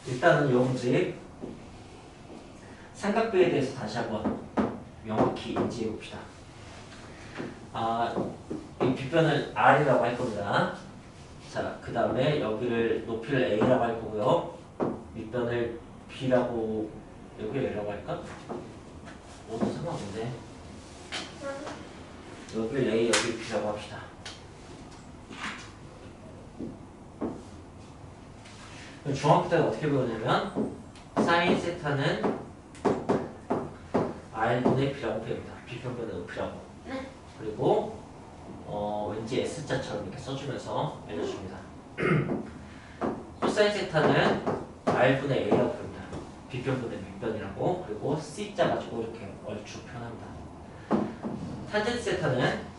일단은 이 문제 삼각비에 대해서 다시 한번 명확히 인지해 봅시다. 이 빗변을 R이라고 할 겁니다. 자, 그 다음에 여기를 높이를 A라고 할 거고요. 밑변을 B라고, 여기를 A라고 할까? 모두 상관없는데. 여기를 A, 여기를 B라고 합시다. 중학교 때는 어떻게 배우냐면 사인 세타는 R분의 B라고 배웁니다. B평면의 높이라고. 그리고 왠지 S자처럼 이렇게 써주면서 알려줍니다. 코사인 세타는 R분의 A라고 배웁니다. B평면의 밑변이라고. 그리고 C자 가지고 이렇게 얼추 표현합니다. 탄젠트 세타는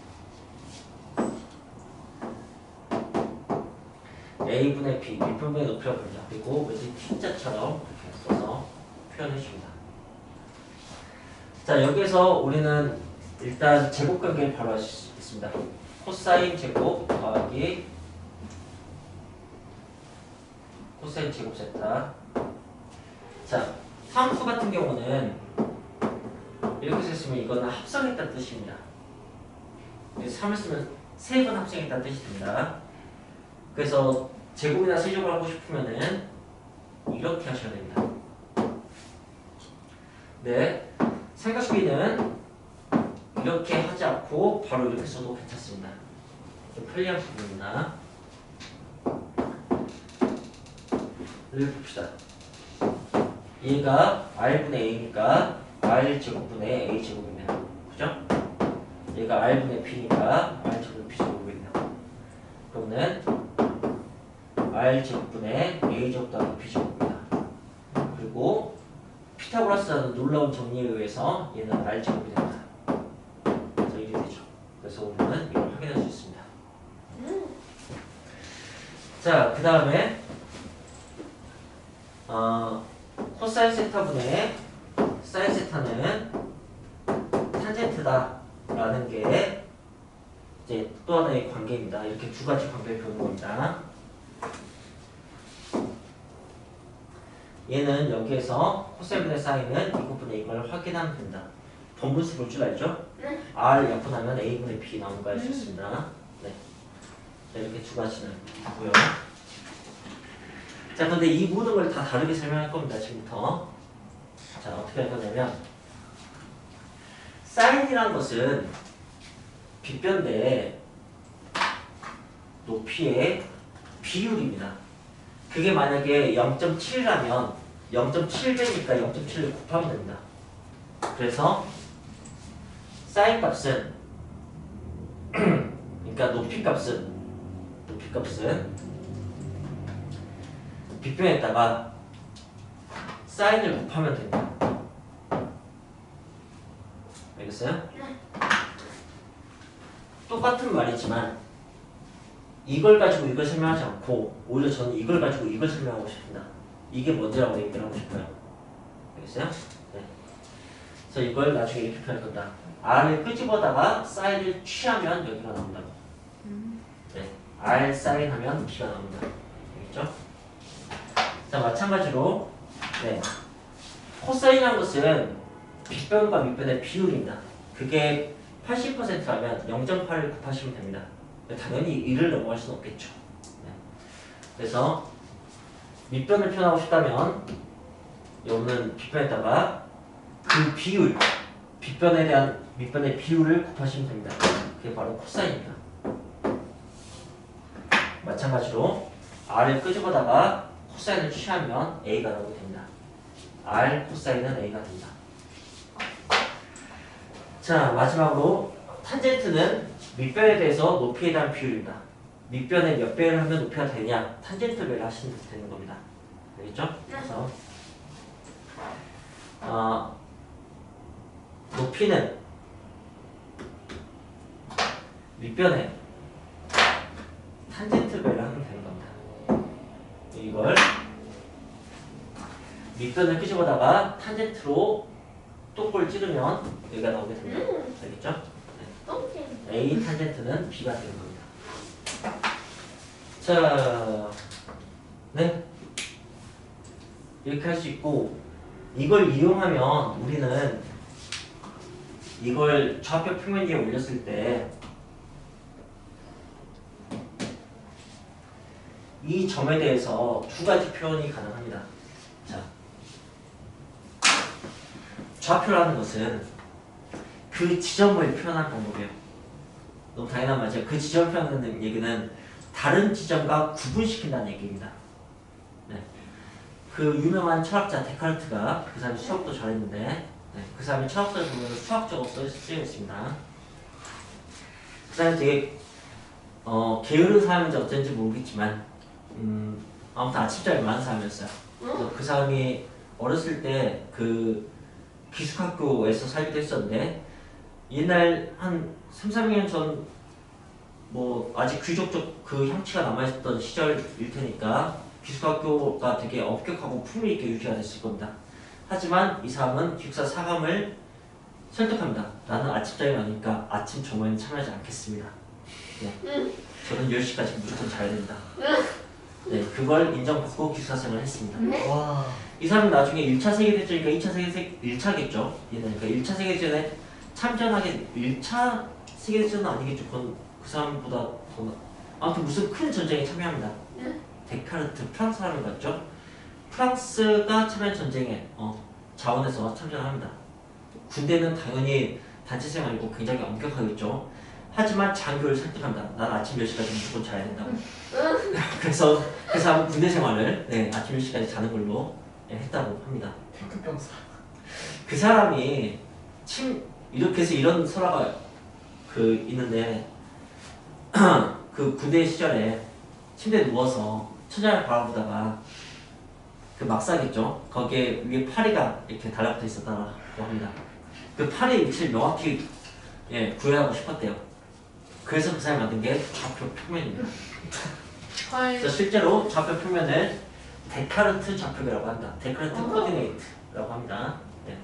A분의 B, 밑변의 높이라고 합니다. 그리고 왠지 T자처럼 이렇게 써서 표현해줍니다. 자, 여기서 우리는 일단 제곱관계를 바로 할 수 있습니다. 코사인 제곱 더하기 코사인 제곱 세타. 자, 함수 같은 경우는 이렇게 썼으면 이거는 합성했다는 뜻입니다. 3을 쓰면 3번 합성했다는 뜻이 됩니다. 그래서 제곱이나 세제곱을 하고 싶으면은 이렇게 하셔야 됩니다. 네, 삼각비는 이렇게 하지 않고 바로 이렇게 써도 괜찮습니다. 좀 편리한 부분입니다. 여기 봅시다. 얘가 R분의 A니까 R제곱분의 A제곱이네요. 그죠? 얘가 R분의 B니까 R제곱분의 B제곱이네요. 그러면 R제곱분의 A제곱 더하기 B제곱입니다. 그리고 피타고라스라는 놀라운 정리에 의해서 얘는 R제곱이 됩니다. 그래서 이게 되죠. 그래서 우리는 이걸 확인할 수 있습니다. 자, 그 다음에 코사인 세타분의 사인 세타는 탄젠트다라는 게 이제 또 하나의 관계입니다. 이렇게 두 가지 관계를 배우는 겁니다. 얘는 여기에서 코사인분의 사인은 이것분의 이걸 확인하면 된다. 번분수 볼 줄 알죠? 네. R 약분하면 A분의 B 나오는 거 알 수 있습니다. 네. 자, 이렇게 두 가지는 있고요. 자, 근데 이 모든 걸 다 다르게 설명할 겁니다. 지금부터. 자, 어떻게 할 거냐면 사인이라는 것은 빗변대 높이의 비율입니다. 그게 만약에 0.7이라면 0.7배니까 0.7을 곱하면 됩니다. 그래서 사인 값은 그러니까 높이 값은 빗변에다가 사인을 곱하면 됩니다. 알겠어요? 네. 똑같은 말이지만 이걸 가지고 이걸 설명하지 않고 오히려 저는 이걸 가지고 이걸 설명하고 싶습니다. 이게 뭔지라고 얘기를 하고 싶어요. 알겠어요? 네. 그래서 이걸 나중에 이렇게 표현할 건다. R을 끄집어다가 사인을 취하면 여기가 나온다. 네. R 사인하면 B가 나온다. 알겠죠? 자, 마찬가지로 네. 코사인이라는 것은 빗변과 밑변의 비율입니다. 그게 80%라면 0.8을 곱하시면 됩니다. 당연히 1을 넘어갈 수는 없겠죠. 네. 그래서 밑변을 표현하고 싶다면 여기는 빗변에다가 그 비율, 빗변에 대한 밑변의 비율을 곱하시면 됩니다. 그게 바로 코사인입니다. 마찬가지로 R을 끄집어다가 코사인을 취하면 A가 나오게 됩니다. R 코사인은 A가 됩니다. 자, 마지막으로 탄젠트는 밑변에 대해서 높이에 대한 비율입니다. 밑변에 몇 배를 하면 높이가 되냐? 탄젠트 배를 하시면 되는 겁니다. 알겠죠? 그래서 높이는 밑변에 탄젠트 배를 하면 되는 겁니다. 이걸 밑변을 끄집어다가 탄젠트로 똑골 찌르면 여기가 나오게 됩니다. 알겠죠? 네. A 탄젠트는 B가 되는 겁니다. 자, 네. 이렇게 할 수 있고 이걸 이용하면 우리는 이걸 좌표 평면 위에 올렸을 때 이 점에 대해서 두 가지 표현이 가능합니다. 자, 좌표라는 것은 그 지점을 표현한 방법이에요. 너무 당연한 말이죠. 그 지점을 표현하는 얘기는 다른 지점과 구분시킨다는 얘기입니다. 네. 그 유명한 철학자 데카르트가 그 사람이 수학도 잘했는데 그 사람이 철학서를 보면 수학적으로 쓰여 있습니다. 그 사람이 되게 게으른 사람인지 어쩐지 모르겠지만 아무튼 아침잠이 많은 사람이었어요. 그래서 그 사람이 어렸을 때 그 기숙학교에서 살기도 했었는데 옛날 한 3, 400년 전 뭐 아직 귀족적 그 형체가 남아있었던 시절일 테니까 기숙학교가 되게 엄격하고 품위 있게 유지가 됐을 겁니다. 하지만 이 사람은 기숙사 사감을 설득합니다. 나는 아침잠이 많으니까 아침 정모에는 참여하지 않겠습니다. 네. 저는 10시까지 무조건 자야 된다. 네, 그걸 인정받고 기숙사 생활을 했습니다. 와. 이 사람은 나중에 1차 세계대전이니까 2차 세계대전 1차겠죠. 그러니까 1차 세계대전에 참전하게 1차 세계대전은 아니겠죠. 그건 그 사람보다 더 아무튼 무슨 큰 전쟁에 참여합니다. 데카르트 프랑스 사람인 것 같죠? 프랑스가 참여한 전쟁에 자원해서 참전합니다. 군대는 당연히 단체 생활이고 굉장히 엄격하겠죠. 하지만 장교를 설득합니다. 난 아침 10시까지 무조건 자야 된다고. 그래서 그 사람은 군대 생활을 아침 10시까지 자는 걸로 했다고 합니다. 탱크병사. 그 사람이 이렇게 해서 이런 설화가 있는데 그 군대 시절에 침대에 누워서 천장을 바라보다가 그 막사겠죠. 거기에 위에 파리가 이렇게 달라붙어 있었다고 합니다. 그 파리의 위치를 명확히 구현하고 싶었대요. 그래서 그 사람이 만든 게 좌표 평면입니다. 그래서 실제로 좌표 평면을 데카르트 좌표계라고 한다. 데카르트 코디네이트라고 합니다. 네.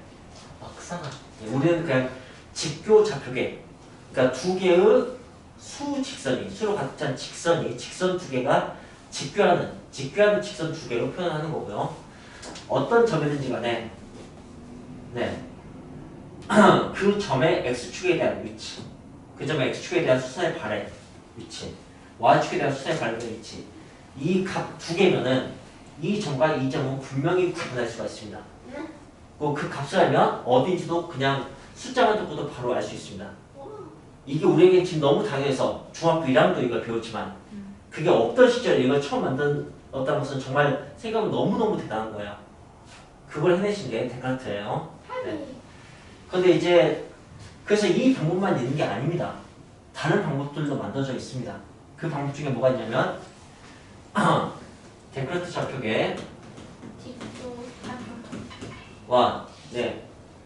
막사가. 우리는 그냥 직교 좌표계. 그러니까 두 개의 수직선이 수로 가득 찬 직선이 직선 두 개가 직교하는 직선 두 개로 표현하는 거고요. 어떤 점이든지 간에 그 점의 x축에 대한 위치, 그 점의 x축에 대한 수선의 발의 위치, y축에 대한 수선의 발의 위치, 이 값 두 개면은 이 점과 이 점은 분명히 구분할 수가 있습니다. 그 값을 알면 어딘지도 그냥 숫자만 듣고도 바로 알 수 있습니다. 이게 우리에게 지금 너무 당연해서 중학교 1학년도 이걸 배웠지만 그게 없던 시절에 이걸 처음 만들었다는 것은 정말 생각은 너무너무 대단한 거예요. 그걸 해내신 게 데카르트예요. 네. 그런데 이제 그래서 이 방법만 있는 게 아닙니다. 다른 방법들도 만들어져 있습니다. 그 방법 중에 뭐가 있냐면 데카르트 좌표계 와,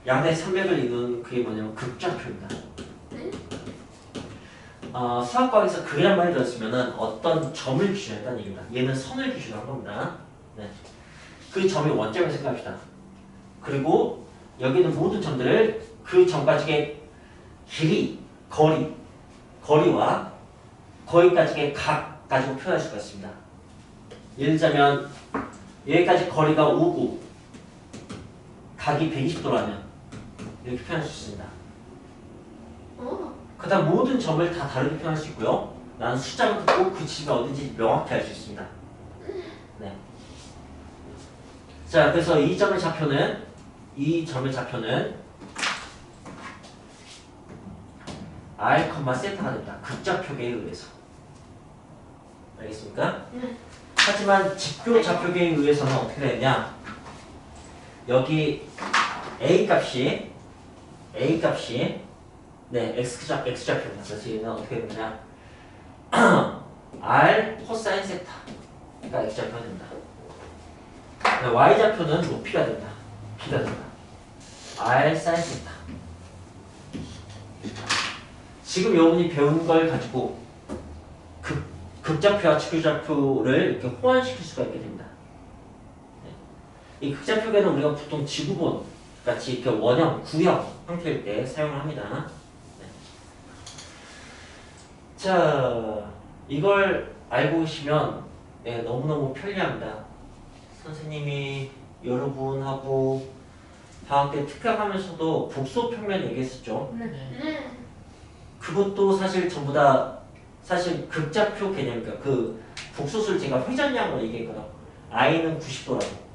양대 산맥을 이루는 그게 뭐냐면 극좌표입니다. 수학과에서 극이란 말이 들었으면 어떤 점을 기준했다는 얘기입니다. 얘는 선을 기준한 겁니다. 그 점이 원점을 생각합시다. 그리고 여기 있는 모든 점들을 그 점까지의 길이, 거리와 거기까지의 각 가지고 표현할 수가 있습니다. 예를 들자면 여기까지 거리가 5구, 각이 120도라면 이렇게 표현할 수 있습니다. 그 다음 모든 점을 다 다르게 표현할 수 있고요. 나는 숫자를 듣고 그 지점이 어딘지 명확히 알 수 있습니다. 자, 그래서 이 점의 좌표는 r, 세타가 됩니다. 극좌표계에 의해서. 알겠습니까? 하지만 직교 좌표계에 의해서는 어떻게 되느냐? 여기 a 값이 x좌표입니다. 그래서 얘는 어떻게 되느냐? r 코사인 세타가 x좌표가 됩니다. y좌표는 높이가 됩니다. b가 됩니다. r 사인 세타. 지금 여러분이 배운 걸 가지고 극좌표와 직교좌표를 이렇게 호환시킬 수가 있게 됩니다. 이 극좌표계는 우리가 보통 지구본 같이 이렇게 원형, 구형 형태일 때 사용을 합니다. 자, 이걸 알고 계시면 너무너무 편리합니다. 선생님이 여러분하고 방학 때 특강하면서도 복소 평면 얘기했었죠. 네. 그것도 사실 전부 다 사실 극좌표 개념이니까 그 복소수를 제가 회전량으로 얘기했거든. i는 90도라고.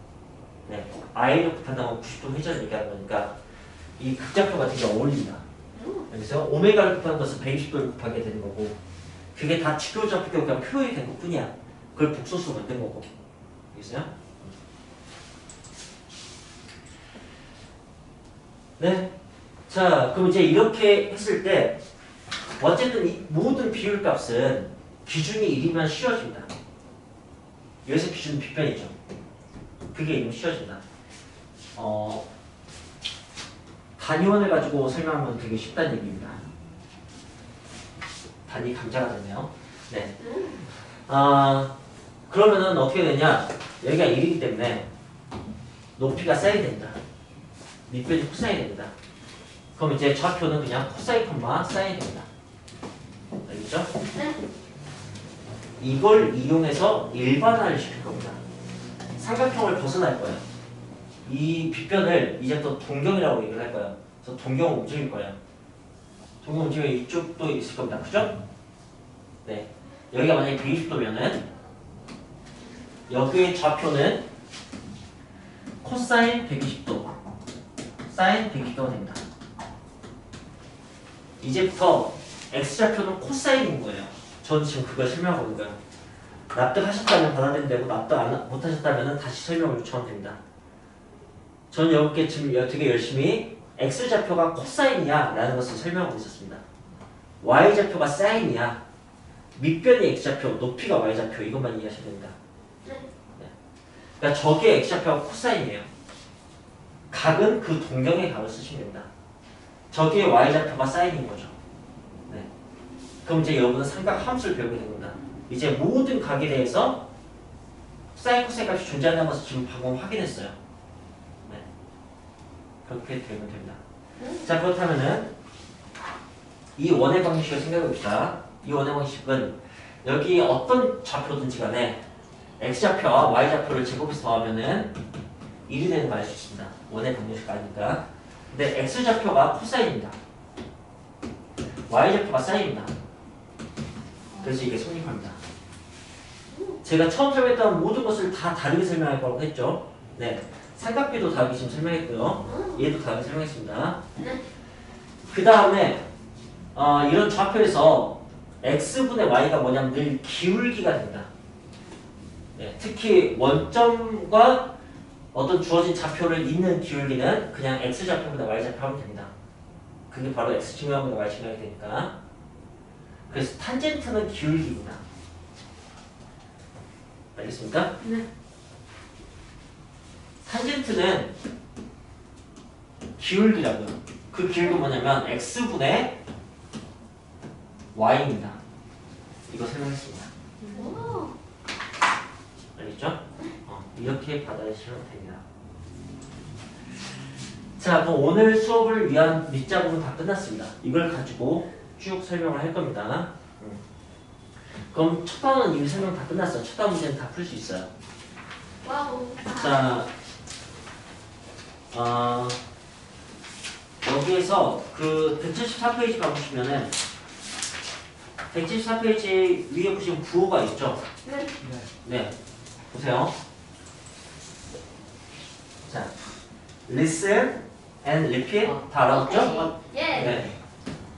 네, i를 곱한다면 90도 회전 얘기하는 거니까 이 극좌표가 되게 어울린다. 그래서 오메가를 곱하는 것은 120도를 곱하게 되는 거고 그게 다 직교좌표가 그냥 표현이 된 것뿐이야. 그걸 복소수로 만든 거고. 알겠어요? 네. 자, 그럼 이제 이렇게 했을 때 어쨌든 이 모든 비율 값은 기준이 1이면 쉬워집니다. 여기서 기준은 빗변이죠. 그게 1이면 쉬워진다. 단위원을 가지고 설명하면 되게 쉽다는 얘기입니다. 단위 감자가 되네요. 네. 그러면은 어떻게 되냐? 여기가 1이기 때문에 높이가 사인이 된다. 밑변이 코사인이 됩니다. 그럼 이제 좌표는 그냥 코사인 콤마 사인이 됩니다. 알겠죠? 네. 이걸 이용해서 일반화를 시킬 겁니다. 삼각형을 벗어날 거예요. 이 빗변을 이제 또 동경이라고 얘기를 할 거예요. 그래서 동경을 움직일 거예요. 동경 움직이면 이쪽도 있을 겁니다. 그죠? 네. 여기가 만약에 120도면은 여기의 좌표는 코사인 120도, 사인 120도가 됩니다. 이제부터 x좌표는 코사인인 거예요. 저는 지금 그걸 설명하고 있는 거예요. 납득하셨다면 받아들이면 되고 납득 못하셨다면 다시 설명을 요청하면 됩니다. 저는 여기에 지금 되게 열심히 x좌표가 코사인이야 라는 것을 설명하고 있었습니다. y좌표가 사인이야. 밑변이 x좌표, 높이가 y좌표 이것만 이해하시면 됩니다. 네. 그러니까 저게 x좌표가 코사인이에요. 각은 그 동경의 각을 쓰시면 됩니다. 저기에 y좌표가 사인인 거죠. 네. 그럼 이제 여러분은 삼각 함수를 배우게 된 겁니다. 이제 모든 각에 대해서 사인, 코사인 값이 존재한다는 것을 지금 방금 확인했어요. 네. 그렇게 되면 됩니다. 자, 그렇다면은 이 원의 방식을 생각해 봅시다. 이 원의 방식은 여기 어떤 좌표든지 간에 x좌표와 y좌표를 제곱해서 더하면은 1이 되는 걸 알 수 있습니다. 원의 방정식 아니까. 근데 x좌표가 코사인입니다. y좌표가 사인입니다. 그래서 이게 성립합니다. 제가 처음 설명했던 모든 것을 다 다르게 설명할 거라고 했죠. 네, 삼각비도 다르게 지금 설명했고요. 얘도 다르게 설명했습니다. 그 다음에 이런 좌표에서 x분의 y가 뭐냐면 늘 기울기가 됩니다. 네, 특히 원점과 어떤 주어진 좌표를 잇는 기울기는 그냥 x좌표보다 y좌표 하면 됩니다. 그게 바로 x증명보다 y증명이 되니까. 그래서 탄젠트는 기울기입니다. 알겠습니까? 네. 탄젠트는 기울기라고요. 그 기울기가 뭐냐면 x분의 y입니다. 이거 설명했습니다. 오. 알겠죠? 이렇게 받아주시면 됩니다. 자, 그럼 오늘 수업을 위한 밑작업은 다 끝났습니다. 이걸 가지고 쭉 설명을 할 겁니다. 그럼 첫 단원은 이미 설명 다 끝났어요. 첫 단원 문제는 다 풀 수 있어요. 와우. 자, 여기에서 그 174페이지 가보시면은 174페이지 위에 보시면 부호가 있죠? 네. 네. 보세요. 자, listen and repeat 다 알아봤죠? 예. 네.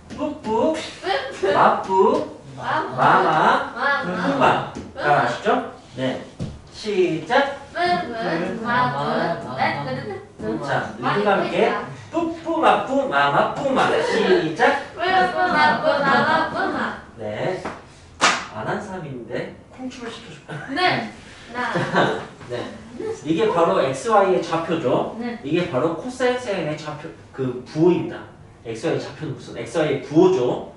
뿌뿌, 뿌뿌. 마뿌, 마마, 마마. 뿌마. 다 아시죠? 네. 시작. 뿌뿌. 마마. 자, 누군가 함께 뿌뿌, 마뿌, 마마, 뿌마. 시작. 뿌뿌. 마뿌. 마마. 뿌마. 네. 안 한 사람이 있는데 콩춤을 시켜줄까? 네. 나. 네. 이게 바로 XY의 좌표죠. 네. 이게 바로 코사인 사인의 좌표, 그 부호입니다. XY의 좌표는 무슨? XY의 부호죠.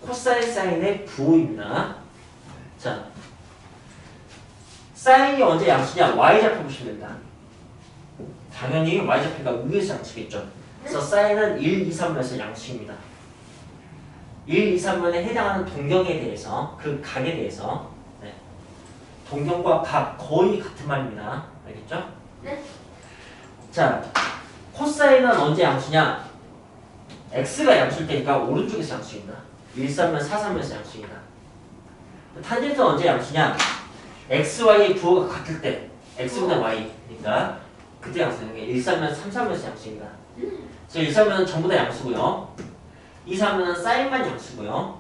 코사인 사인의 부호입니다. 자, 사인이 언제 양수냐? Y좌표 보시면 됩니다. 당연히 Y좌표가 위에서 양수겠죠. 그래서 사인은 1, 2, 3면에서 양수입니다. 1, 2, 3면에 해당하는 동경에 대해서, 그 각에 대해서 동경과 각 거의 같은 말입니다. 알겠죠? 네. 자, 코사인은 언제 양수냐? x가 양수일 때니까 오른쪽에서 양수입니다. 1, 3면 4, 3에서 양수입니다. 탄젠트는 언제 양수냐? x, y의 부호가 같을 때 x분의 y니까 그때 양수는 게 1, 3면 3, 3에서 양수입니다. 그래서 1, 3면 전부 다 양수고요. 2, 3은 사인만 양수고요.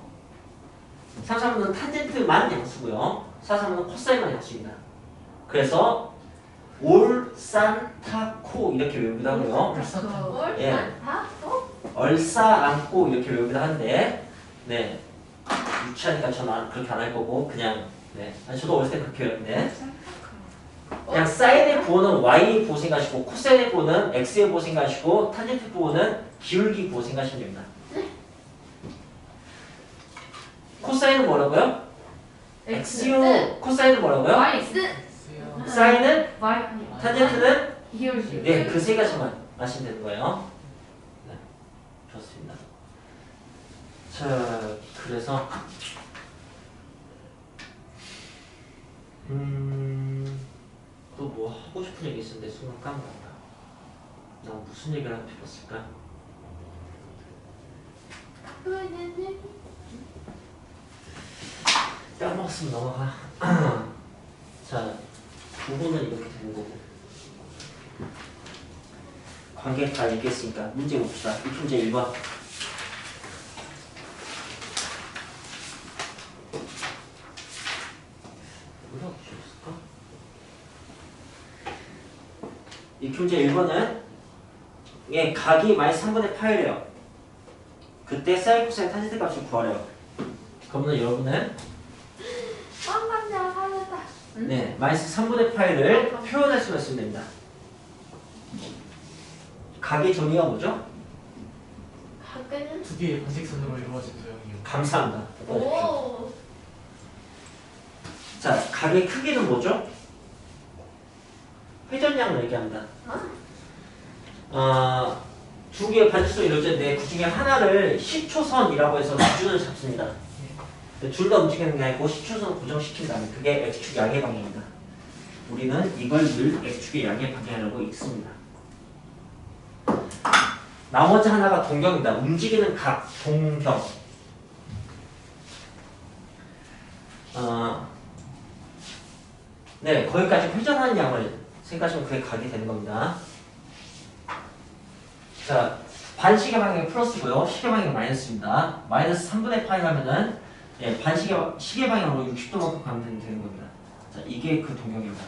3, 3은 탄젠트만 양수고요. 4, 3은 코사인만 양수입니다. 그래서 올, 산, 타, 코 이렇게 외우기도 하고요. 예. 얼싸, 안고 이렇게 외우기도 하는데 네 유치하니까 저는 그렇게 안 할 거고 그냥 네 아니 저도 어렸을 때 그렇게 외웠는데 그냥 사인의 부호는 y의 부호 생각하시고 코사인의 부호는 x의 부호 생각하시고 탄젠트 부호는 기울기 부호 생각하시면 됩니다. 코사인은 뭐라고요? x요. 코사인은 뭐라고요? 사인은 탄젠트는 네 그 세 가지만 아시면 되는 거예요. 네 좋습니다. 자 그래서 또 뭐 하고 싶은 얘기 있었는데 순간 까먹었다. 나 무슨 얘기를 하고 싶었을까? 까먹었으면 넘어가. 자 부분은 이렇게 되는 거고 관계 다 읽겠으니까 문제 봅시다. 이 문제 1번. 뭐라고 주셨을까? 이 문제 1번은 예, 각이 마이너스 3분의 파이래요. 그때 사인 코사인 탄젠트 값을 구하래요. 그러면 여러분은 네, 마이너스 3분의 파이를 표현할 수가 있으면 됩니다. 각의 정의가 뭐죠? 두 개의 반직선으로 이루어진 도형이요. 감사합니다. 오. 자, 각의 크기는 뭐죠? 회전량을 얘기합니다. 두 개의 반직선이 이루어졌는데 그 중에 하나를 10초선이라고 해서 기준을 잡습니다. 둘 다 움직이는 게 아니고 10초선 고정시킨다면 그게 x축 양의 방향입니다. 우리는 이걸 늘 x축의 양의 방향이라고 읽습니다. 나머지 하나가 동경입니다. 움직이는 각, 동경. 네, 거기까지 회전하는 양을 생각하시면 그게 각이 되는 겁니다. 자, 반시계 방향이 플러스고요. 시계 방향이 마이너스입니다. 마이너스 3분의 파이 하면은 예, 시계 방향으로 60도만큼 가면 되는 겁니다. 자, 이게 그 동경입니다.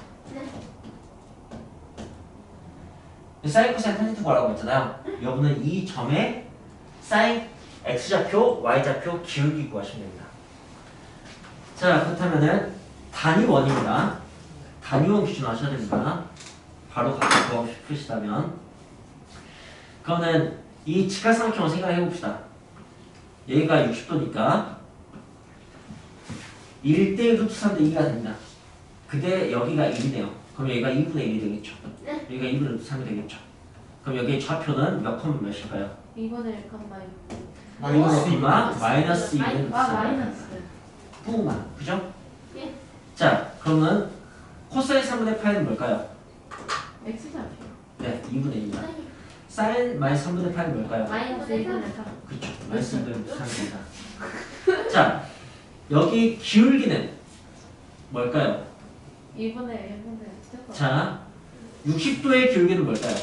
사인 코사인 탄젠트 구하라고 했잖아요. 여러분은 이 점에 사인 x좌표, y좌표 기울기 구하시면 됩니다. 자, 그렇다면은 단위원입니다. 단위원 기준 아셔야 됩니다. 바로 갖다 구하고 싶으시다면 그거는 이 직각삼각형을 생각해 봅시다. 여기가 60도니까 1대 루트 3대 2가 됩니다. 근데 여기가 1이네요. 그럼 여기가 2분의 1이 되겠죠. 여기가 2분의 루트 3이 되겠죠. 그럼 여기의 좌표는 몇 컴마 몇일까요? 2분의 1컴마 2분의 2마 마이너스 2분의 루트 3. 마이너스. 부마 그죠? 예. 자 그러면 코사인 3분의 파이는 뭘까요? X좌표. 네 2분의 2입니다. 사인 마이너스 3분의 파이는 뭘까요? 마이너스 2분의 3. 그렇죠. 마이너스 2분의 루트 3입니다. 자 여기 기울기는 뭘까요? 2분의 1분의 자 60도의 기울기는 뭘까요?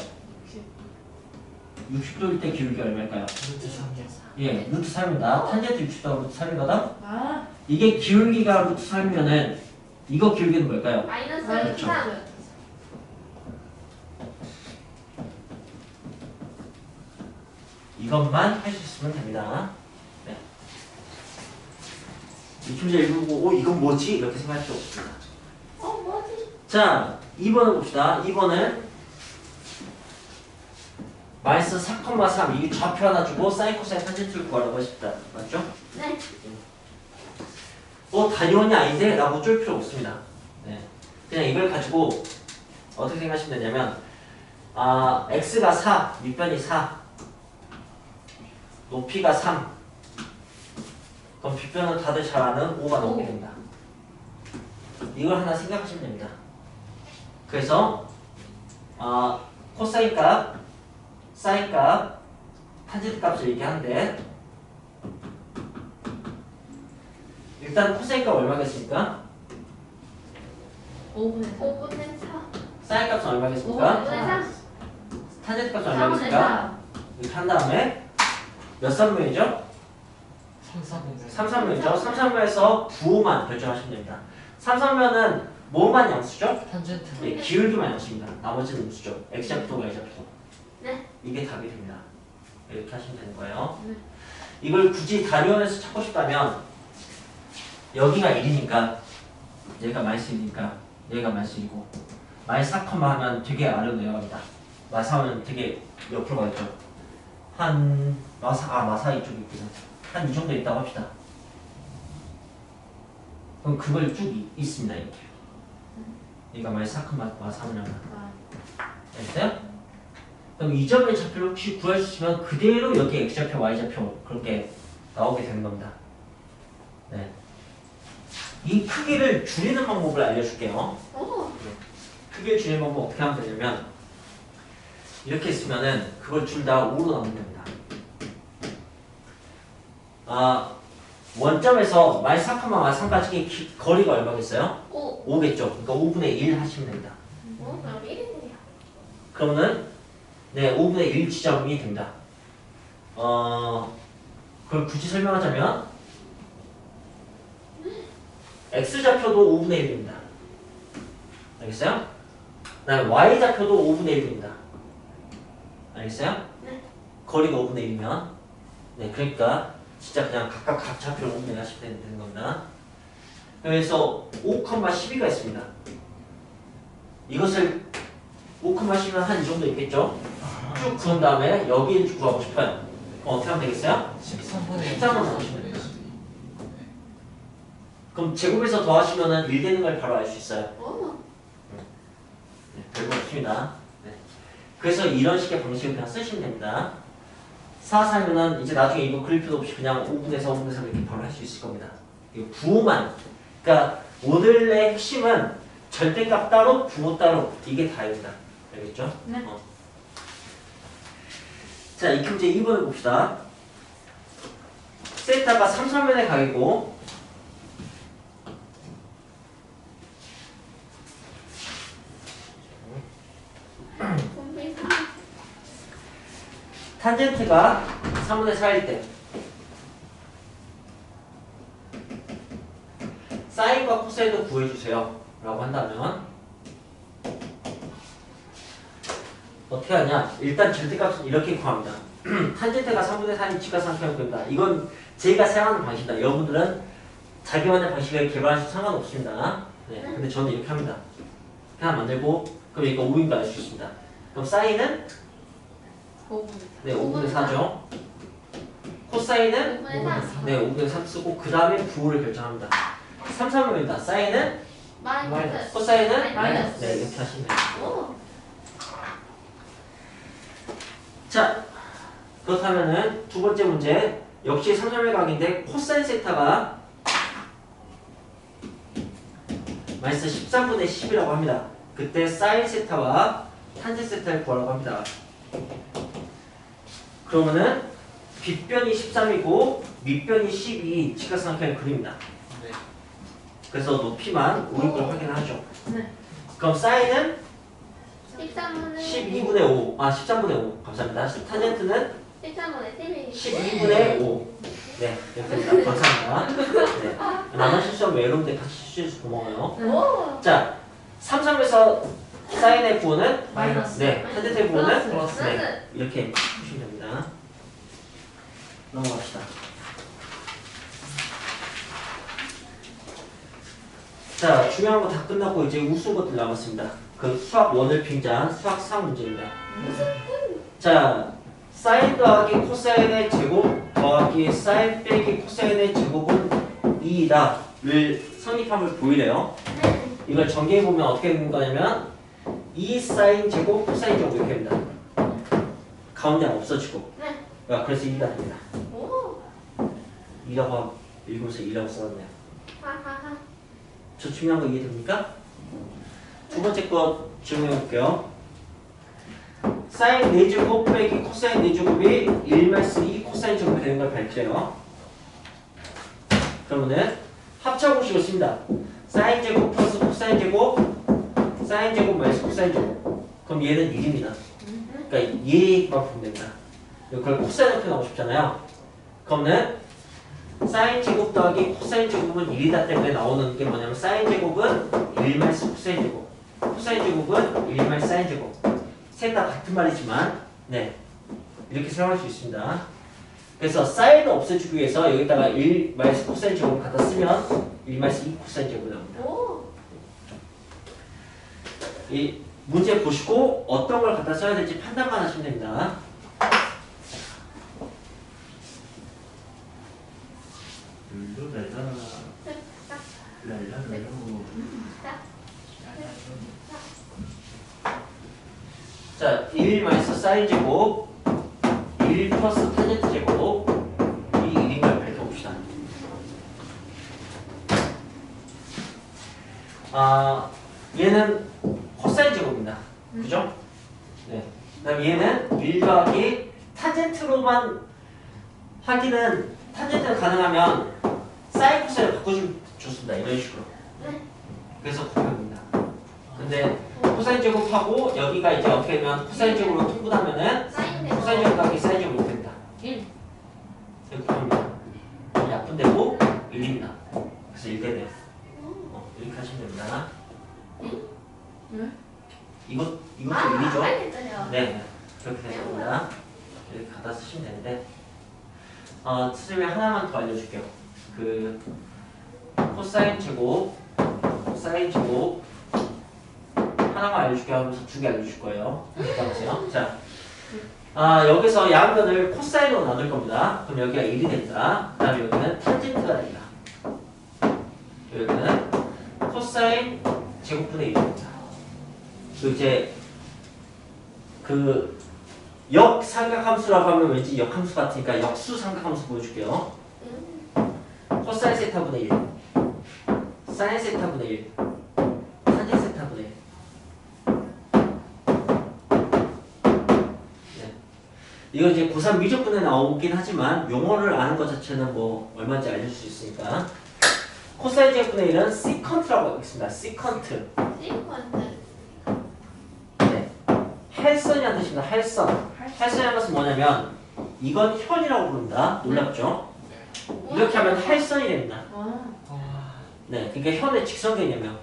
60도일 때 기울기 얼마일까요? 루트 3이요. 예, 루트 3입니다. 탄젠트 60도가 루트 3이거든? 아. 이게 기울기가 루트 3이면은 이거 기울기는 뭘까요? 마이너스 그렇죠. 3. 이것만 할 수 있으면 됩니다. 네. 이 문제 읽고 이건 뭐지? 이렇게 생각할 필요 없습니다. 뭐지? 자, 2번을 봅시다. 2번은 마이너스 4,3 이게 좌표 하나 주고 사인 코사인 탄젠트를 구하라고 했습니다. 맞죠? 네. 단위원이 아닌데 라고 쫄 필요 없습니다. 네. 그냥 이걸 가지고 어떻게 생각하시면 되냐면 x가 4, 밑변이 4 높이가 3 그럼 빗변은 다들 잘 아는 5가 나오게 됩니다. 이걸 하나 생각하시면 됩니다. 그래서 코사인 값, 사인 값, 탄젠트 값을 얘기하는데 일단 코사인 값 얼마겠습니까? 5분의 4. 5분의 4. 사인 값은 얼마겠습니까? 5분의 4. 탄젠트 값은 4분의 얼마겠습니까? 4. 이렇게 한 다음에 몇 산무이죠? 3사분의 3산무이죠? 3산무에서 부호만 결정하시면 됩니다. 3산무는 뭐만 양수죠? 탄젠트 네, 기울기만 양수입니다. 나머지는 음수죠. X좌표, Y좌표. 네. 이게 답이 됩니다. 이렇게 하시면 되는 거예요. 네. 이걸 굳이 단위원에서 찾고 싶다면 여기가 1이니까 얘가 마이너스 1이니까 얘가 마이너스 1이고 마이너스 4, 하면 되게 아래로 내려갑니다. 마이너스 4면 되게 옆으로 가겠죠. 마사 이쪽에 있거든. 한 이 정도 있다고 합시다. 그럼 그걸 쭉 있습니다. 이렇게. 얘가 마이너스 4, 마이너스 3을 하면. 알겠어요? 그럼 이 점의 좌표를 혹시 구할 수 있으면 그대로 여기 X좌표, Y좌표 그렇게 나오게 되는 겁니다. 네. 이 크기를 줄이는 방법을 알려줄게요. 오. 크기를 줄이는 방법 어떻게 하면 되냐면 이렇게 있으면은 그걸 둘 다 5로 나누면 됩니다. 원점에서 마이너스 4, 마이너스 3까지 거리가 얼마겠어요? 5. 5겠죠. 그러니까 5분의 1 하시면 됩니다. 그럼 1이네요. 그러면은 네 5분의 1 지점이 됩니다. 그걸 굳이 설명하자면 X좌표도 5분의 1입니다. 알겠어요? 그 다음에 Y좌표도 5분의 1입니다. 알겠어요? 네. 거리가 5분의 1이면 네 그러니까 진짜 그냥 각 좌표를 5분의 1 하시면 되는 겁니다. 그래서 5,12가 있습니다. 이것을 5,10은 한 이 정도 있겠죠? 쭉 그은 다음에 여기를 구하고 싶어요. 그럼 어떻게 하면 되겠어요? 13분의 13만 나오시면 돼요. 그럼 제곱에서 더하시면은 1 되는 걸 바로 알 수 있어요. 오. 네, 별거 없습니다. 네. 그래서 이런 식의 방식을 그냥 쓰시면 됩니다. 4, 4면은 이제 나중에 이거 그릴 필요 없이 그냥 5분의 4, 5분의 3 이렇게 바로 할 수 있을 겁니다. 이거 부호만. 그러니까 모델의 핵심은 절대값 따로, 부호 따로 이게 다입니다. 알겠죠? 네. 자, 이 문제 2번을 봅시다. 세타가 3사면의 각이고 분비 3. 탄젠트가 3분의 4일 때 사인과 코사인도 구해주세요 라고 한다면 어떻게 하냐. 일단 절대값은 이렇게 구합니다. 탄젠트가 3분의 4인 직각삼각형을 구합니다. 이건 제가 사용하는 방식이다. 여러분들은 자기만의 방식을 개발하셔도 상관없습니다. 네, 근데 저는 이렇게 합니다. 하나 만들고 그럼 이거 5인 거 알 수 있습니다. 그럼 사인은 5분의 네, 5분의 4죠. 코사인은 5분의 3. 네, 5분의 3 쓰고 그 다음에 부호를 결정합니다. 3, 3입니다. 사인은 마이너스. 코사인은 마이너스. 네, 이렇게 하시면 돼요. 오. 자, 그렇다면은 두 번째 문제 역시 3점의 각인데 코사인 세타가 마이너스 13분의 10이라고 합니다. 그때 사인 세타와 탄젠 세타를 구하라고 합니다. 그러면은 빗변이 13이고 밑변이 12 직각삼각형을 그립니다. 네. 그래서 높이만 5인 걸 확인하죠. 네. 그럼 사인은 13분의 12분의 5, 13분의 5 감사합니다. 탄젠트는 13분의 12. 12분의 5. 네, 이렇게 됩니다. 감사합니다. 네. 나만 실수하면 여러분들 같이 실수해서 고마워요. 오. 자, 3, 3에서 사인의 부호는 마이너스. 네, 탄젠트의 부호는 플러스. 네, 이렇게 푸시면 됩니다. 넘어갑시다. 자, 중요한 거 다 끝났고 이제 우스운 것들 남았습니다. 그 수학 원을 빙자한 수학 4 문제입니다. 자, 사인 더하기 코사인의 제곱 더하기 사인 빼기 코사인의 제곱은 2이다를 성립함을 보이래요. 네. 이걸 전개해보면 어떻게 되는 거냐면 2 사인 제곱 코사인 제곱 이렇게 됩니다. 가운데가 없어지고 네. 그래서 2가 됩니다. 오. 2라고 읽으면서 2라고 써놨네요. 하하하. 저 중요한 거 이해됩니까? 두 번째 거 질문해 볼게요. 사인 4제곱 빼기 코사인 4제곱이 1-2 코사인 제곱이 되는 걸 밝혀요. 그러면은 합차공식을 씁니다. 사인 제곱 플러스 코사인 제곱, 사인 제곱 마이너스 코사인 제곱. 그럼 얘는 1입니다. 그러니까 얘만 보면 됩니다. 그걸 코사인으로 표현하고 싶잖아요. 그러면은 사인 제곱 더하기 코사인 제곱은 1이다 때문에 나오는 게 뭐냐면 사인 제곱은 1 마이너스 코사인 제곱, 코사인 제곱은 1 마이너스 사인 제곱. 셋 다 같은 말이지만 네 이렇게 사용할 수 있습니다. 그래서 사인을 없애주기 위해서 여기다가 1 마이너스 코사인 제곱을 갖다 쓰면 1 마이너스 2 코사인 제곱이 나옵니다. 오. 이 문제 보시고 어떤 걸 갖다 써야 될지 판단만 하시면 됩니다. 자, 1 마이너스 사인 제곱, 1 플러스 탄젠트 제곱, 이 1인 걸 밝혀봅시다. 얘는 코사인 제곱입니다. 그죠? 네. 그다음 얘는 1 더하기 탄젠트로만 하기는 탄젠트가 가능하면 사인 코사인을 바꿔주면 좋습니다. 이런 식으로. 그래서 구별입니다. 근데 코사인 제곱하고 여기가 이제 어떻게 되면 코사인 제곱으로 통분하면은 코사인 제곱 더하기 사인 제곱이 됩니다. 1. 이렇게 합니다. 약분되고 1입니다. 그래서 1대 돼요. 이렇게 하시면 됩니다. 왜? 이것도 1이죠? 알겠어요. 네, 그렇게 되는 겁니다. 이렇게 갖다 쓰시면 되는데, 선생님이 하나만 더 알려줄게요. 그 코사인 제곱, 사인 제곱 하나만 알려줄게요 하면서 2개 알려줄 거예요. 보세요. 자, 여기서 양변을 코사인으로 나눌 겁니다. 그럼 여기가 1이 됩니다. 그 다음에 여기는 탄젠트가 됩니다. 여기는 코사인 제곱분의 1입니다. 이제 그 역삼각함수라고 하면 왠지 역함수 같으니까 역수 삼각함수 보여줄게요. 코사인 세타분의 1, 사인 세타분의 1, 탄젠 세타분의 1. 네. 이거 이제 고3 미적분에 나오긴 하지만 용어를 아는 것 자체는 뭐 얼마인지 알려줄 수 있으니까. 코사인 제곱분의 1은 시컨트라고 하겠습니다. 시컨트. 네. 할선이라는 뜻입니다. 할선. 할선이라는 것은 뭐냐면 이건 현이라고 부릅니다. 놀랍죠? 이렇게 하면 할선이 됩니다. 네, 그러니까 현의 직선 개념이요.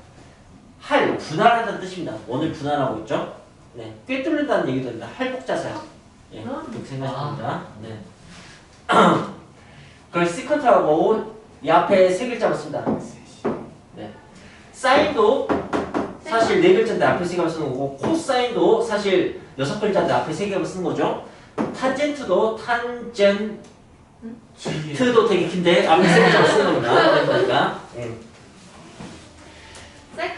할, 분할한다는 뜻입니다. 원을 분할하고 있죠? 네, 꿰뚫는다는 얘기도 됩니다. 할복자사요. 예, 그렇게 생각하시면 됩니다. 네. 그걸 시컨트라고 이 앞에 세 글자만 씁니다. 네. 사인도 사실 네 글자인데 앞에 세 개만 쓰는 거고, 코사인도 사실 6글자인데 앞에 세 개만 쓰는 거죠. 탄젠트도 탄젠트도 되게 긴데 앞에 세 글자만 쓰는 겁니다. 그러니까.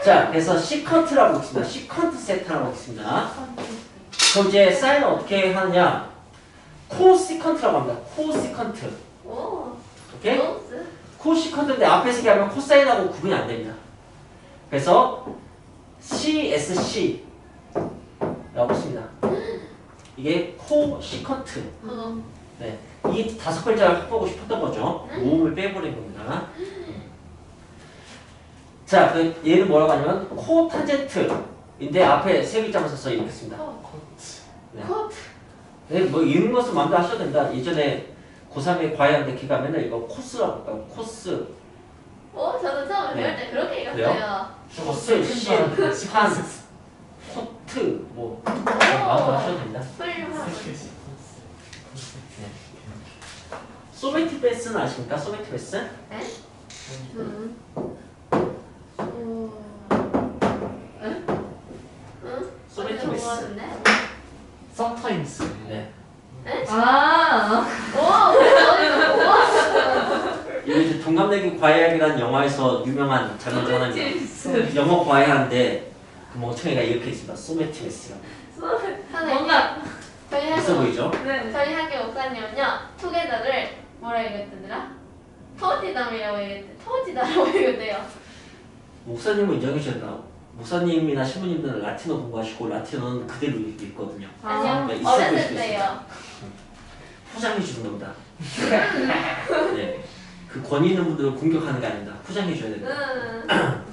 자, 그래서 시컨트라고 있습니다. 시컨트 세타라고 있습니다. 그럼 이제 사인은 어떻게 하느냐? 코시컨트라고 합니다. 코시컨트. 오케이? 코시컨트인데 앞에 세 개 하면 코사인하고 구분이 안 됩니다. 그래서 CSC 라고 씁니다. 이게 코시컨트. 네, 이 5글자를 합보고 싶었던 거죠. 모음을 빼버린 겁니다. 자, 그 얘는 뭐라고 하냐면 코탄젠트인데 앞에 세 글자만 써서 이렇게 씁니다. 네. 네, 뭐 이런 것은 마음대로 하셔도 됩니다. 예전에 고3에 과외하는데 걔가 맨날 이거 코스라고 했다고. 코스. 저도 처음에 네. 배울 때 그렇게 그래요? 읽었어요. 코스, 신, 한, 코트 뭐 마음대로 하셔도 됩니다. 훌륭하고. 소메티 베스는 아십니까? 소메티 베스? 네? 소메티 뭐 베스. Sometimes. 네. 이거 이제 동갑내기 과외학이라는 영화에서 유명한 장면 중 하나입니다. 영어 과외하는데 그 멍청이가 이렇게 있습니다. 소메티 베스라고. 뭔가 저희 있어 학교 보이죠? 저희 학교 목사님은요 투게더를 뭐라 읽었더라? 터지담이라고 읽었대요. 터지다라고 읽었대요. 목사님은 인정해 주셨나? 목사님이나 신부님들은 라틴어 공부하시고 라틴어는 그대로 읽거든요. 아니요. 그러니까 있어 보일 수도 어렸을 때요. 포장해 주는 겁니다. 네. 그 권위 있는 분들을 공격하는 게 아닙니다. 포장해 줘야 됩니다.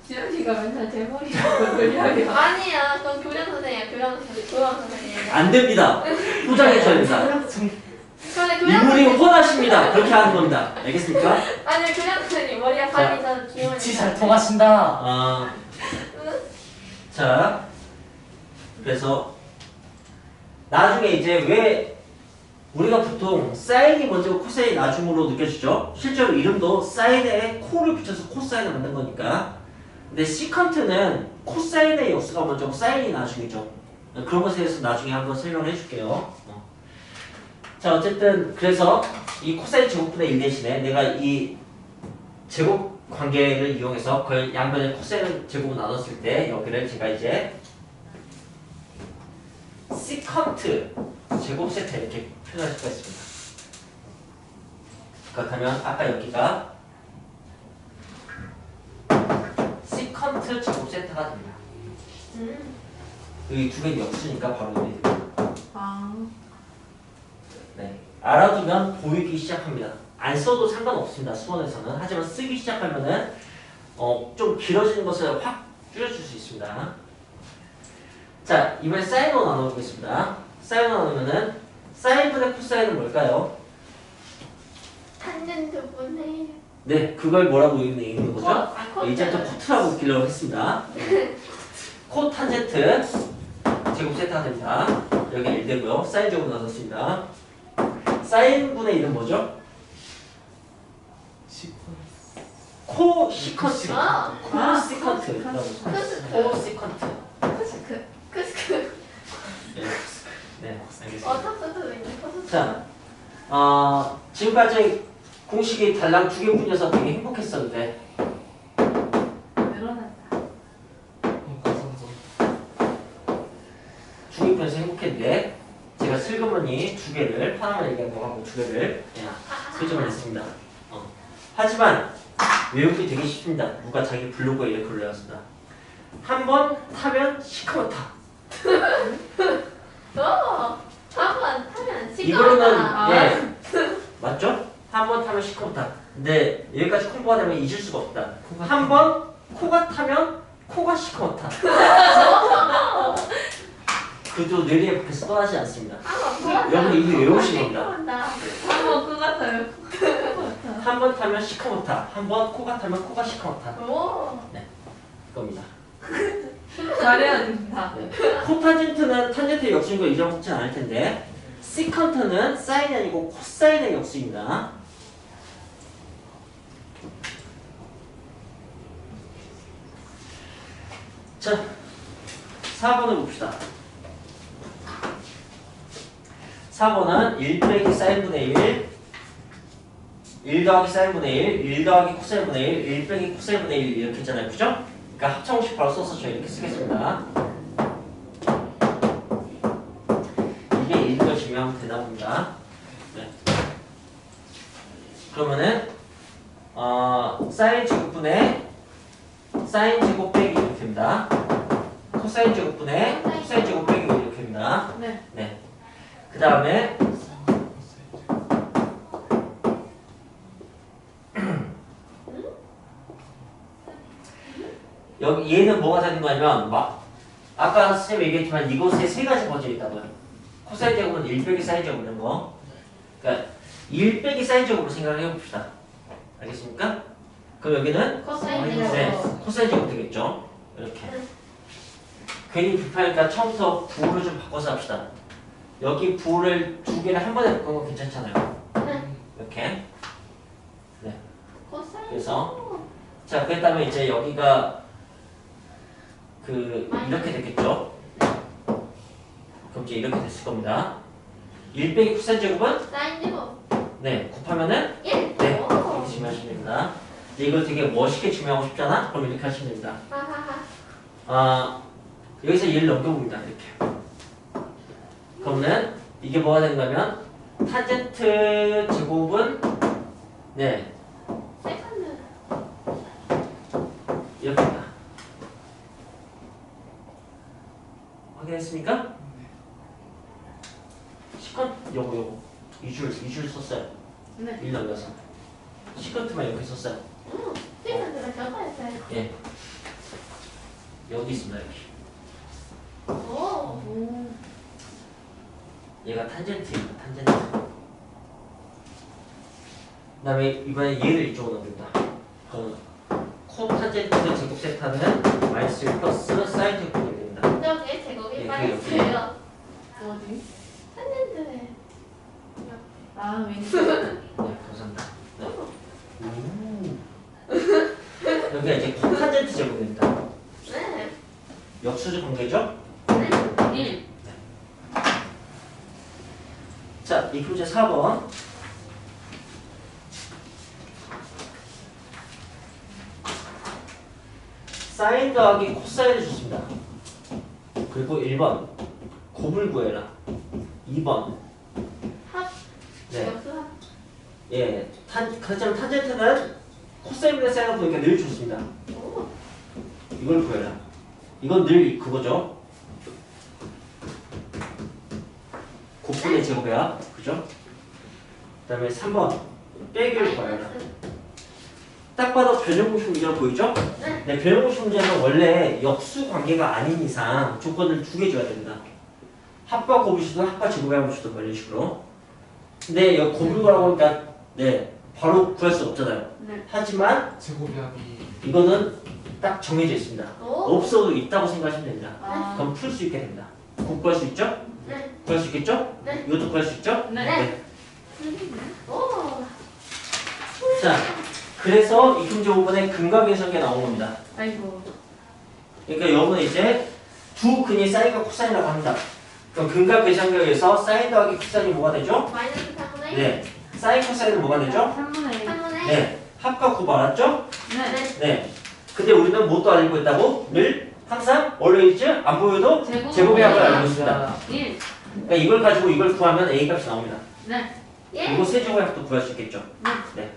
지연이가 맨날 제 머리 잡고 놀려요. 아니야. 그건 교장 선생이야. 교장 선생님. 안 됩니다. 포장해 줘야 됩니다. 근데 교장 이분이 선생님. 원하십니다. 그렇게 하는 겁니다. 알겠습니까? 아니 교장 선생님 머리가 빨리 저 주머니. 빛이 잘 통하신다. 아, 자, 그래서 나중에 이제 왜 우리가 보통 사인이 먼저 코사인이 나중으로 느껴지죠? 실제로 이름도 사인에 코를 붙여서 코사인을 만든 거니까. 근데 시컨트는 코사인의 역수가 먼저고 사인이 나중이죠. 그런 것에 대해서 나중에 한번 설명을 해줄게요. 자, 어쨌든 그래서 이 코사인 제곱분의 1 대신에 내가 이 제곱 관계를 이용해서 그 양변의 코사인 제곱을 나눴을 때 여기를 제가 이제 시컨트 제곱 세트 이렇게 표현할 수가 있습니다. 그렇다면 아까 여기가 시컨트 제곱 세트가 됩니다. 여기 두 개는 역수니까 바로 이렇게 됩니다. 네, 알아두면 보이기 시작합니다. 안 써도 상관없습니다. 수원에서는. 하지만 쓰기 시작하면은 좀 길어지는 것을 확 줄여줄 수 있습니다. 자, 이번에 사인으로 나눠보겠습니다. 사인으로 나누면은 사인분의 코사인은 뭘까요? 탄젠트 분의. 네, 그걸 뭐라고 읽는 거죠? 코트. 이제부터 코트라고 읽기로 했습니다. 코 탄젠트 제곱 세트가 됩니다. 여기 1 되고요. 사인 제곱 나눴습니다. 사인분의 1은 뭐죠? 코 시컨트. 아, 코 시컨트. 코 시컨트. 크스크. 네, 알겠습니다. 탑스도 있네. 탑스. 자, 지금까지 공식이 달랑 두 개뿐이어서 되게 행복했었는데 늘어났다. 두 개뿐이어서 행복했는데 제가 슬그머니 두 개를 하나만 얘기한 거 하고 두 개를 그냥 설정을 했습니다. 하지만 외우기 되게 쉽습니다. 누가 자기 블로그에 이렇게 올려놨습니다. 한 번 타면 시커멓다. 한번 타면 시끄럽다. 이거는 예 맞죠? 한 번 타면 시커멓다. 근데 여기까지 콤보가 되면 잊을 수가 없다. 한 번 코가 타면 코가 시커멓다. 그도 뇌리에 밖에서 떠나지 않습니다. 여러분 이미 외우신 겁니다. 한번 그 같아요. 한 번 타면 시커멓다. 한 번 코가 타면 코가 시커멓다. 오. 겁니다. 잘해야 된다. 네. 코탄젠트는 탄젠트의 역수인 거 잊어먹진 않을 텐데 시컨트는 사인이 아니고 코사인의 역수입니다. 자, 4번을 봅시다. 4번은 1 빼기 사인분의 1 더하기 사인분의 1 더하기 코사인분의 1 빼기 코사인분의 1 이렇게 했잖아요. 그죠? 그러니까 합성식 바로 써서 저 이렇게 쓰겠습니다. 이게 1을 증명하면 되나 봅니다. 네. 그러면은 사인 제곱분의 사인 제곱 빼기 이렇게 됩니다. 코사인 제곱분의 코사인 제곱 빼기 이렇게 됩니다. 네. 네. 그 다음에 여기 얘는 뭐가 되는 거냐면 아까 선생님 얘기했지만 이곳에 세 가지 버전이 있다고요. 코사인 제곱은 1 빼기 사인 제곱 이런 거. 그러니까 1 빼기 사인 제곱으로 생각을 해봅시다. 알겠습니까? 그럼 여기는 코사인 네, 제곱. 코사인 제곱 되겠죠. 이렇게. 괜히 불편하니까 처음부터 부호를 좀 바꿔서 합시다. 여기 부호를 두 개를 한 번에 바꾸는 건 괜찮잖아요. 이렇게. 네. 코사인. 그래서 자, 그랬다면 이제 여기가 이렇게 되겠죠? 그럼 이제 이렇게 됐을 겁니다. 1 빼기 코사인 제곱은? 사인 제곱. 네, 곱하면은? 1. 네, 이렇게 증명하시면 됩니다. 근데 이걸 되게 멋있게 증명하고 싶잖아? 그럼 이렇게 하시면 됩니다. 하하하. 여기서 1을 넘겨봅니다. 이렇게. 그러면 이게 뭐가 되는가면 탄젠트 제곱은 네 세컨드. 이렇게입니다. 생각했습니까? 시컨 요거 2줄 썼어요. 네. 1 넘겨서 시컨트만 이렇게 썼어요. 선생님들 저거였어요. 예. 여기 있습니다. 여기. 오. 오. 얘가 탄젠트입니다. 탄젠트. 그다음에 이번에 얘를 이쪽으로 넣습니다. 코탄젠트 제곱 세타는 마이너스 1 플러스 사인 제곱이 됩니다. 저게 제곱이 예, 마이너스예요. 어디? 했는데. 아 왠지. 네, 감사합니다. 네. 여기가 이제 코탄젠트 제곱입니다. 네. 역수적 관계죠? 네. 1. 자, 이 문제 4번. 사인 더하기 코사인을 줬습니다. 그리고 1번 곱을 구해라. 2번 합. 네. 역수 합. 예, 가장 탄젠트는 코사인분의 사인을 보니까 늘 좋습니다. 오. 이걸 구해라. 이건 늘 그거죠. 곱분의 제곱이야. 그죠? 그 다음에 3번 빼기를 구해라. 딱 봐도 변형공식 문제가 보이죠? 네. 네, 변형공식 문제는 원래 역수 관계가 아닌 이상 조건을 2개 줘야 됩니다. 합과 곱을 주든 합과 제곱을 한번 주든 이런 식으로. 근데 여기 곱을 구하라고 하니까 네, 바로 구할 수 없잖아요. 네. 하지만 제곱합이 이거는 딱 정해져 있습니다. 오. 없어도 있다고 생각하시면 됩니다. 아. 그럼 풀 수 있게 됩니다. 곱 구할 수 있죠? 네. 구할 수 있겠죠? 네. 이것도 구할 수 있죠? 네. 오. 자, 그래서 이 문제 5번에 근각계산기가 나온 겁니다. 아이고. 그러니까 여러분은 이제 두 근이 사인과 코사인이라고 합니다. 그럼 근각계산기에서 사인 더하기 코사인이 뭐가 되죠? 마이너스 3분의 1. 네. 사인 코사인은 뭐가 되죠? 3분의 1. 3분의 1. 네. 합과 곱 알았죠? 네. 네. 네. 근데 우리는 뭣도 알고 있다고? 늘 항상 always 안 보여도 제곱의 합을 알고 있습니다. 1. 그러니까 이걸 가지고 이걸 구하면 A 값이 나옵니다. 네. 예. 그리고 세제곱의 합도 구할 수 있겠죠. 네. 네.